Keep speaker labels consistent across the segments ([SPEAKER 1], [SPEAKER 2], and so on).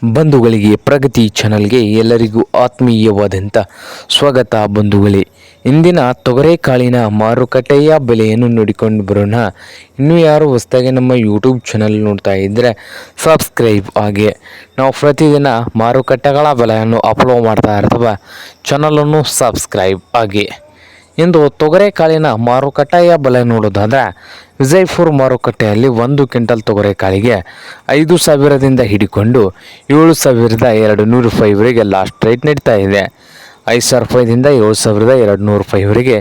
[SPEAKER 1] ಬಂಧುಗಳಿಗೆ ಪ್ರಗತಿ ಚಾನಲ್ಗೆ ಎಲ್ಲರಿಗೂ ಆತ್ಮೀಯವಾದಂಥ ಸ್ವಾಗತ. ಬಂಧುಗಳೇ, ಇಂದಿನ ತೊಗರೆಕಾಳಿನ ಮಾರುಕಟ್ಟೆಯ ಬೆಲೆಯನ್ನು ನೋಡಿಕೊಂಡು ಬರೋಣ. ಇನ್ನೂ ಯಾರು ಹೊಸದಾಗಿ ನಮ್ಮ ಯೂಟ್ಯೂಬ್ ಚಾನಲ್ ನೋಡ್ತಾ ಇದ್ದರೆ ಸಬ್ಸ್ಕ್ರೈಬ್ ಆಗಿ. ನಾವು ಪ್ರತಿದಿನ ಮಾರುಕಟ್ಟೆಗಳ ಬೆಲೆಯನ್ನು ಅಪ್ಲೋಡ್ ಮಾಡ್ತಾ ಇರ್ತವೆ. ಚಾನಲನ್ನು ಸಬ್ಸ್ಕ್ರೈಬ್ ಆಗಿ. ಇಂದು ತೊಗರೆಕಾಳಿನ ಮಾರುಕಟ್ಟೆಯ ಬೆಲೆ ನೋಡೋದಾದರೆ ವಿಜಯಪುರ ಮಾರುಕಟ್ಟೆಯಲ್ಲಿ 1 ಕ್ವಿಂಟಲ್ ತೊಗರೆಕಾಳಿಗೆ 5,000ದಿಂದ ಹಿಡಿಕೊಂಡು 7,200 ರೂಪಾಯಿವರೆಗೆ ಲಾಸ್ಟ್ ರೇಟ್ ನಡೀತಾ ಇದೆ. 5,000 ರೂಪಾಯಿದಿಂದ 7,200 ರೂಪಾಯಿವರೆಗೆ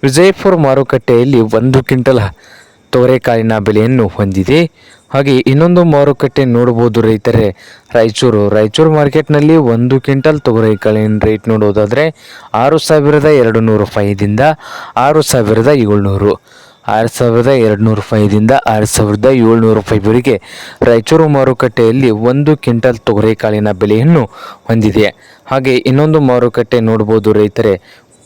[SPEAKER 1] ವಿಜಯಪುರ ಮಾರುಕಟ್ಟೆಯಲ್ಲಿ 1 ಕ್ವಿಂಟಲ್ ತೊಗರೆಕಾಳಿನ ಬೆಲೆಯನ್ನು ಹೊಂದಿದೆ. ಹಾಗೆ ಇನ್ನೊಂದು ಮಾರುಕಟ್ಟೆ ನೋಡ್ಬೋದು ರೈತರೇ, ರಾಯಚೂರು ಮಾರ್ಕೆಟ್ನಲ್ಲಿ 1 ಕ್ವಿಂಟಲ್ ತೊಗರೆಕಾಳಿನ ರೇಟ್ ನೋಡೋದಾದರೆ 6,200 ರೂಪಾಯಿದಿಂದ 6,700 6,200 ರೂಪಾಯಿದಿಂದ 6,700 ರೂಪಾಯಿವರೆಗೆ ರಾಯಚೂರು ಮಾರುಕಟ್ಟೆಯಲ್ಲಿ 1 ಕ್ವಿಂಟಲ್ ತೊಗರೆಕಾಳಿನ ಬೆಲೆಯನ್ನು ಹೊಂದಿದೆ. ಹಾಗೆ ಇನ್ನೊಂದು ಮಾರುಕಟ್ಟೆ ನೋಡ್ಬೋದು ರೈತರೇ,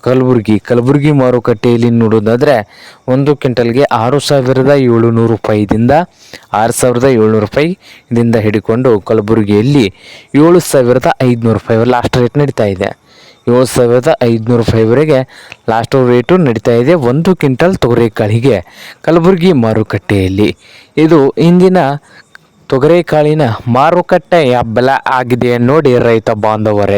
[SPEAKER 1] ಕಲಬುರಗಿ ಮಾರುಕಟ್ಟೆಯಲ್ಲಿ ನೋಡೋದಾದರೆ 1 ಕ್ವಿಂಟಲ್ಗೆ 6,700 ರೂಪಾಯಿದಿಂದ 6,700 ರೂಪಾಯಿದಿಂದ ಹಿಡಿಕೊಂಡು ಕಲಬುರಗಿಯಲ್ಲಿ 7,500 ರೂಪಾಯಿ ಲಾಸ್ಟ್ ರೇಟ್ ನಡೀತಾ ಇದೆ. 7,500 ರೂಪಾಯಿವರೆಗೆ ಲಾಸ್ಟ್ ರೇಟು ನಡೀತಾ ಇದೆ 1 ಕ್ವಿಂಟಲ್ ತೊಗರೆಕಾಳಿಗೆ ಕಲಬುರಗಿ ಮಾರುಕಟ್ಟೆಯಲ್ಲಿ. ಇದು ಇಂದಿನ ತೊಗರೆಕಾಳಿನ ಮಾರುಕಟ್ಟೆಯ ಬೆಲೆ ಆಗಿದೆ ನೋಡಿ ರೈತ ಬಾಂಧವರೇ.